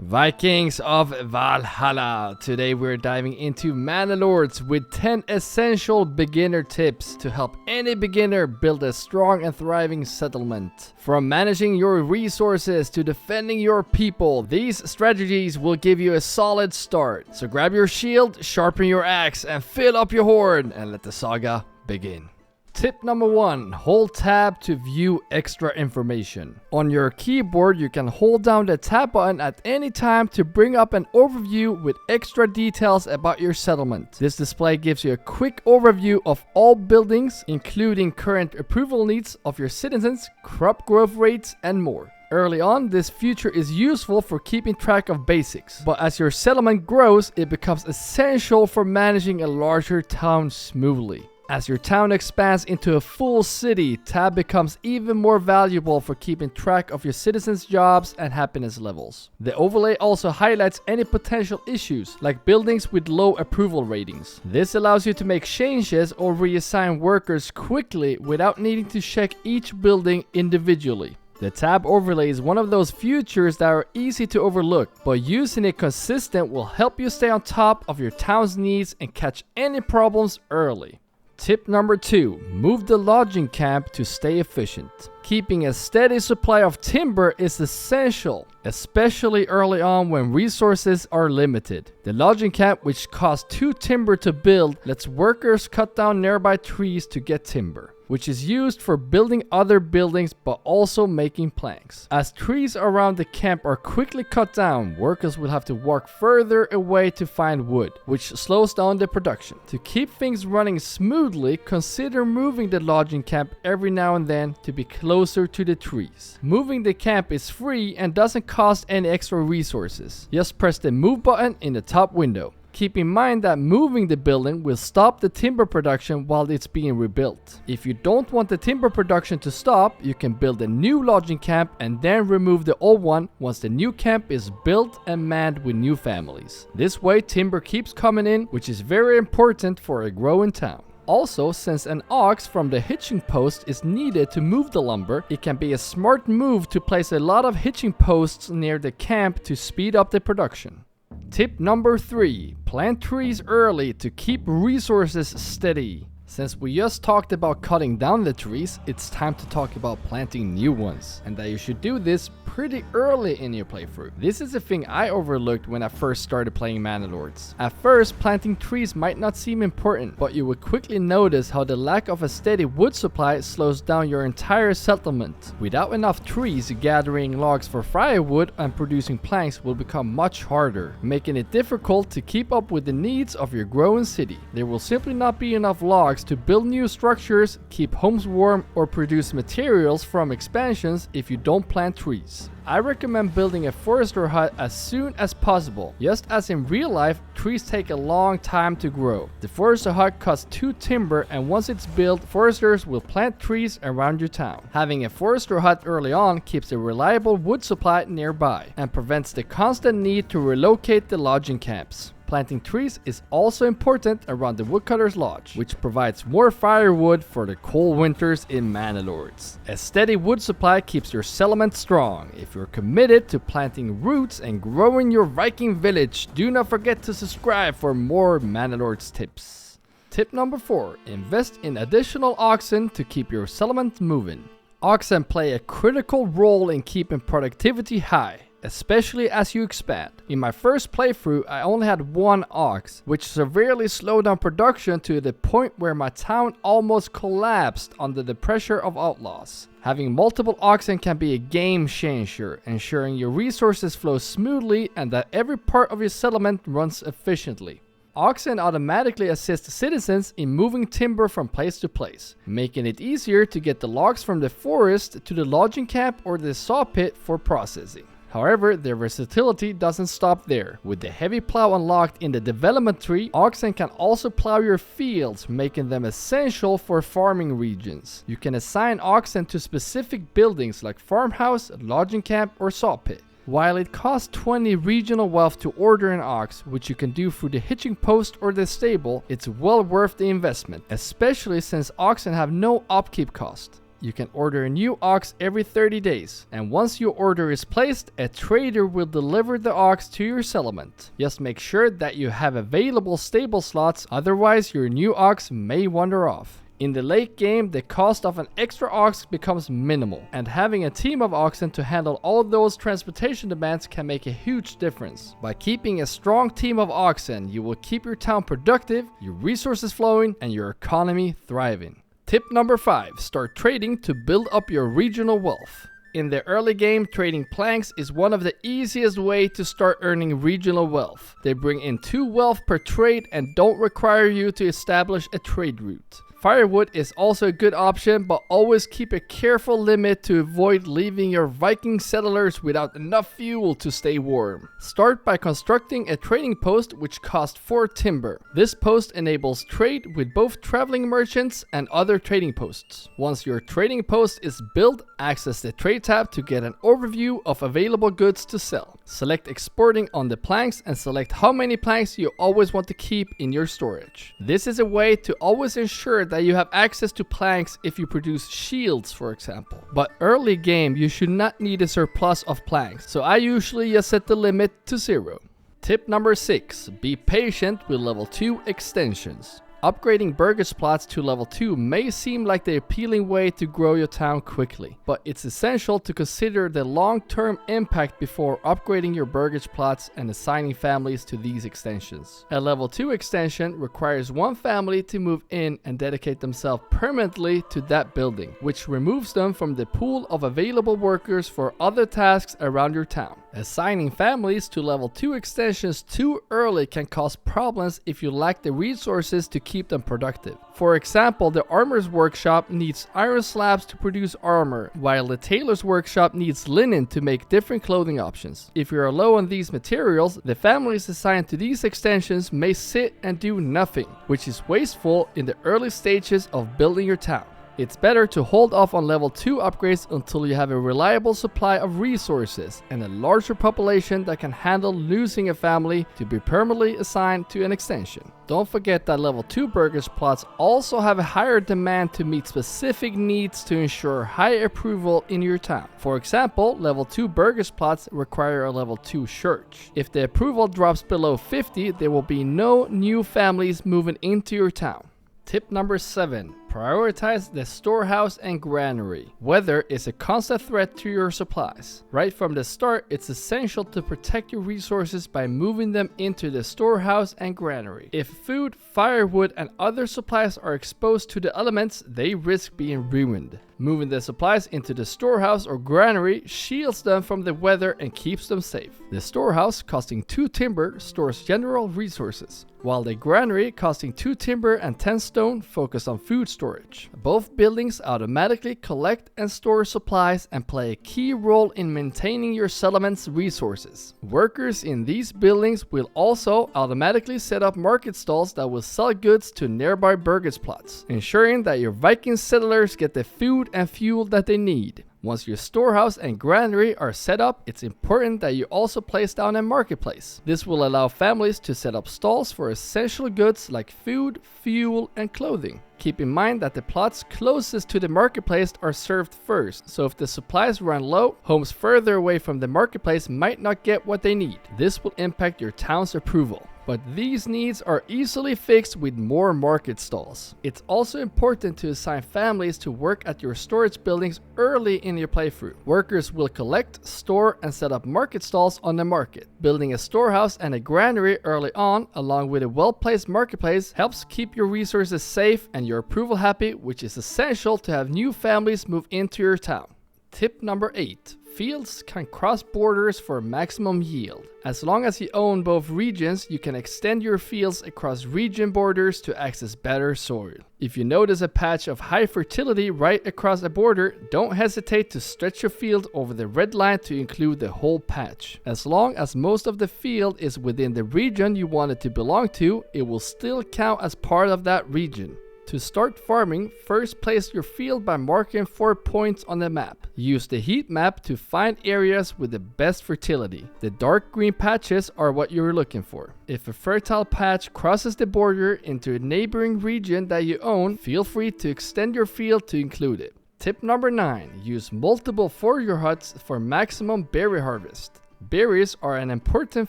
Vikings of Valhalla. Today we're diving into Manor Lords with 10 essential beginner tips to help any beginner build a strong and thriving settlement. From managing your resources to defending your people, these strategies will give you a solid start. So grab your shield, sharpen your axe, and fill up your horde, and let the saga begin. Tip number 1, hold tab to view extra information. On your keyboard, you can hold down the tab button at any time to bring up an overview with extra details about your settlement. This display gives you a quick overview of all buildings, including current approval needs of your citizens, crop growth rates, and more. Early on, this feature is useful for keeping track of basics, but as your settlement grows, it becomes essential for managing a larger town smoothly. As your town expands into a full city, tab becomes even more valuable for keeping track of your citizens' jobs and happiness levels. The overlay also highlights any potential issues, like buildings with low approval ratings. This allows you to make changes or reassign workers quickly without needing to check each building individually. The tab overlay is one of those features that are easy to overlook, but using it consistent will help you stay on top of your town's needs and catch any problems early. Tip number 2, move the lodging camp to stay efficient. Keeping a steady supply of timber is essential, especially early on when resources are limited. The lodging camp, which costs 2 timber to build, lets workers cut down nearby trees to get timber, which is used for building other buildings but also making planks. As trees around the camp are quickly cut down, workers will have to walk further away to find wood, which slows down the production. To keep things running smoothly, consider moving the lodging camp every now and then to be closer to the trees. Moving the camp is free and doesn't cost any extra resources. Just press the move button in the top window. Keep in mind that moving the building will stop the timber production while it's being rebuilt. If you don't want the timber production to stop, you can build a new lodging camp and then remove the old one once the new camp is built and manned with new families. This way, timber keeps coming in, which is very important for a growing town. Also, since an ox from the hitching post is needed to move the lumber, it can be a smart move to place a lot of hitching posts near the camp to speed up the production. Tip number 3, plant trees early to keep resources steady. Since we just talked about cutting down the trees, it's time to talk about planting new ones, and that you should do this pretty early in your playthrough. This is a thing I overlooked when I first started playing Manor Lords. At first, planting trees might not seem important, but you will quickly notice how the lack of a steady wood supply slows down your entire settlement. Without enough trees, gathering logs for firewood and producing planks will become much harder, making it difficult to keep up with the needs of your growing city. There will simply not be enough logs to build new structures, keep homes warm, or produce materials from expansions if you don't plant trees. I recommend building a forester hut as soon as possible. Just as in real life, trees take a long time to grow. The forester hut costs 2 timber, and once it's built, foresters will plant trees around your town. Having a forester hut early on keeps a reliable wood supply nearby and prevents the constant need to relocate the lodging camps. Planting trees is also important around the woodcutter's lodge, which provides more firewood for the cold winters in Manor Lords. A steady wood supply keeps your settlement strong. If you're committed to planting roots and growing your Viking village, do not forget to subscribe for more Manor Lords tips. Tip number 4, invest in additional oxen to keep your settlement moving. Oxen play a critical role in keeping productivity high, especially as you expand. In my first playthrough, I only had 1 ox, which severely slowed down production to the point where my town almost collapsed under the pressure of outlaws. Having multiple oxen can be a game changer, ensuring your resources flow smoothly and that every part of your settlement runs efficiently. Oxen automatically assist citizens in moving timber from place to place, making it easier to get the logs from the forest to the lodging camp or the saw pit for processing. However, their versatility doesn't stop there. With the heavy plow unlocked in the development tree, oxen can also plow your fields, making them essential for farming regions. You can assign oxen to specific buildings like farmhouse, lodging camp, or saw pit. While it costs 20 regional wealth to order an ox, which you can do through the hitching post or the stable, it's well worth the investment, especially since oxen have no upkeep cost. you can order a new ox every 30 days. And once your order is placed, a trader will deliver the ox to your settlement. Just make sure that you have available stable slots, otherwise your new ox may wander off. In the late game, the cost of an extra ox becomes minimal, and having a team of oxen to handle all those transportation demands can make a huge difference. By keeping a strong team of oxen, you will keep your town productive, your resources flowing, and your economy thriving. Tip number 5. Start trading to build up your regional wealth. In the early game, trading planks is one of the easiest ways to start earning regional wealth. They bring in 2 wealth per trade and don't require you to establish a trade route. Firewood is also a good option, but always keep a careful limit to avoid leaving your Viking settlers without enough fuel to stay warm. Start by constructing a trading post which costs 4 timber. This post enables trade with both traveling merchants and other trading posts. Once your trading post is built, access the trade tab to get an overview of available goods to sell. Select exporting on the planks and select how many planks you always want to keep in your storage. This is a way to always ensure that you have access to planks if you produce shields, for example. But early game, you should not need a surplus of planks, so I usually just set the limit to 0. Tip number 6. Be patient with level 2 extensions. Upgrading Burgage plots to level 2 may seem like the appealing way to grow your town quickly, but it's essential to consider the long-term impact before upgrading your Burgage plots and assigning families to these extensions. A level 2 extension requires one family to move in and dedicate themselves permanently to that building, which removes them from the pool of available workers for other tasks around your town. Assigning families to level 2 extensions too early can cause problems if you lack the resources to keep them productive. For example, the armor's workshop needs iron slabs to produce armor, while the tailor's workshop needs linen to make different clothing options. If you are low on these materials, the families assigned to these extensions may sit and do nothing, which is wasteful in the early stages of building your town. It's better to hold off on level 2 upgrades until you have a reliable supply of resources and a larger population that can handle losing a family to be permanently assigned to an extension. Don't forget that level 2 Burgage plots also have a higher demand to meet specific needs to ensure high approval in your town. For example, level 2 Burgage plots require a level 2 church. If the approval drops below 50, there will be no new families moving into your town. Tip number 7. Prioritize the storehouse and granary. Weather is a constant threat to your supplies. Right from the start, it's essential to protect your resources by moving them into the storehouse and granary. If food, firewood, and other supplies are exposed to the elements, they risk being ruined. Moving the supplies into the storehouse or granary shields them from the weather and keeps them safe. The storehouse, costing 2 timber, stores general resources, while the granary, costing 2 timber and 10 stone, focus on food storage. Both buildings automatically collect and store supplies and play a key role in maintaining your settlement's resources. Workers in these buildings will also automatically set up market stalls that will sell goods to nearby Burgage plots, ensuring that your Viking settlers get the food and fuel that they need. Once your storehouse and granary are set up, it's important that you also place down a marketplace. This will allow families to set up stalls for essential goods like food, fuel, and clothing. Keep in mind that the plots closest to the marketplace are served first, so if the supplies run low, homes further away from the marketplace might not get what they need. This will impact your town's approval. But these needs are easily fixed with more market stalls. It's also important to assign families to work at your storage buildings early in your playthrough. Workers will collect, store, and set up market stalls on the market. Building a storehouse and a granary early on, along with a well-placed marketplace, helps keep your resources safe and your approval happy, which is essential to have new families move into your town. Tip number 8. Fields can cross borders for maximum yield. As long as you own both regions, you can extend your fields across region borders to access better soil. If you notice a patch of high fertility right across a border, don't hesitate to stretch your field over the red line to include the whole patch. As long as most of the field is within the region you want it to belong to, it will still count as part of that region. To start farming, first place your field by marking 4 points on the map. Use the heat map to find areas with the best fertility. The dark green patches are what you're looking for. If a fertile patch crosses the border into a neighboring region that you own, feel free to extend your field to include it. Tip number 9. Use multiple forager huts for maximum berry harvest. Berries are an important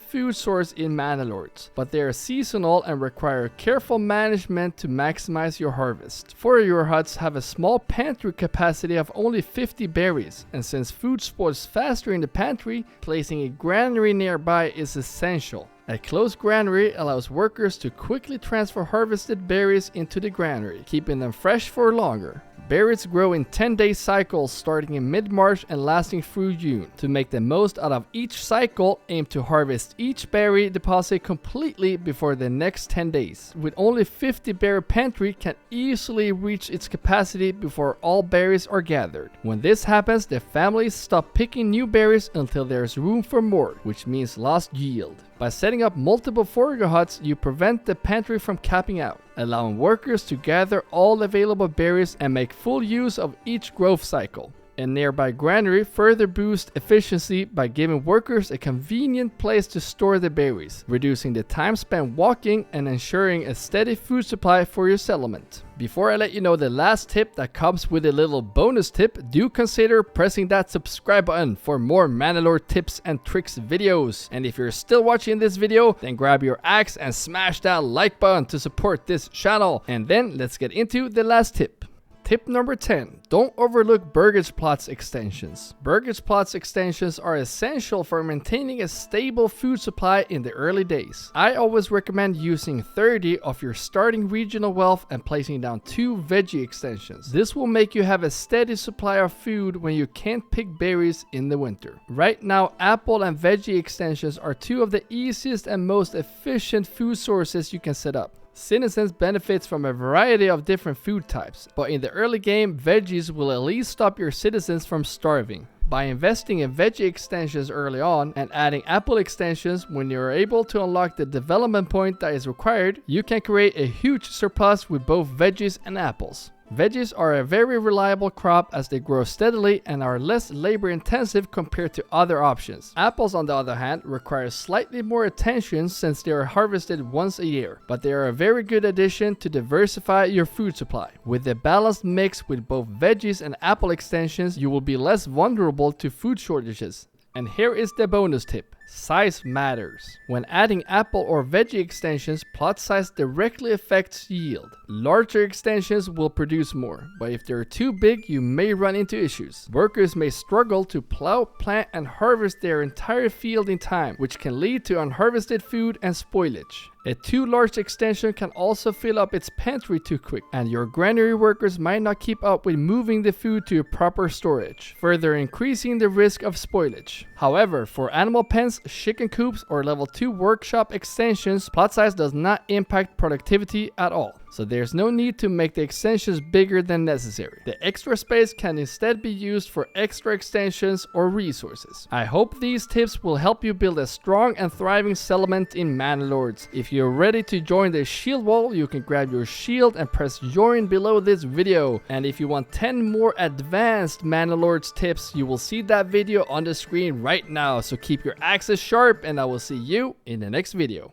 food source in Manor Lords, but they are seasonal and require careful management to maximize your harvest. Forager huts have a small pantry capacity of only 50 berries, and since food spoils faster in the pantry, placing a granary nearby is essential. A closed granary allows workers to quickly transfer harvested berries into the granary, keeping them fresh for longer. Berries grow in 10-day cycles starting in mid-March and lasting through June. To make the most out of each cycle, aim to harvest each berry deposit completely before the next 10 days. With only 50 berry pantry can easily reach its capacity before all berries are gathered. When this happens, the families stop picking new berries until there's room for more, which means lost yield. By setting up multiple forager huts, you prevent the pantry from capping out, allowing workers to gather all available berries and make full use of each growth cycle. A nearby granary further boosts efficiency by giving workers a convenient place to store the berries, reducing the time spent walking and ensuring a steady food supply for your settlement. Before I let you know the last tip that comes with a little bonus tip, do consider pressing that subscribe button for more Manor Lord tips and tricks videos. And if you're still watching this video, then grab your axe and smash that like button to support this channel. And then let's get into the last tip. Tip number 10. Don't overlook Burgage plots extensions. Burgage plots extensions are essential for maintaining a stable food supply in the early days. I always recommend using 30 of your starting regional wealth and placing down 2 veggie extensions. This will make you have a steady supply of food when you can't pick berries in the winter. Right now, apple and veggie extensions are 2 of the easiest and most efficient food sources you can set up. Citizens benefits from a variety of different food types, but in the early game, veggies will at least stop your citizens from starving. By investing in veggie extensions early on and adding apple extensions when you are able to unlock the development point that is required, you can create a huge surplus with both veggies and apples. Veggies are a very reliable crop as they grow steadily and are less labor intensive compared to other options. Apples, on the other hand, require slightly more attention since they are harvested once a year, but they are a very good addition to diversify your food supply. With a balanced mix with both veggies and apple extensions, you will be less vulnerable to food shortages. And here is the bonus tip. Size matters. When adding apple or veggie extensions, plot size directly affects yield. Larger extensions will produce more, but if they're too big, you may run into issues. Workers may struggle to plow, plant, and harvest their entire field in time, which can lead to unharvested food and spoilage. A too large extension can also fill up its pantry too quick, and your granary workers might not keep up with moving the food to proper storage, further increasing the risk of spoilage. However, for animal pens, chicken coops, or level 2 workshop extensions, plot size does not impact productivity at all. So there's no need to make the extensions bigger than necessary. The extra space can instead be used for extra extensions or resources. I hope these tips will help you build a strong and thriving settlement in Manor Lords. If you're ready to join the shield wall, you can grab your shield and press join below this video. And if you want 10 more advanced Manor Lords tips, you will see that video on the screen right now. So keep your axes sharp and I will see you in the next video.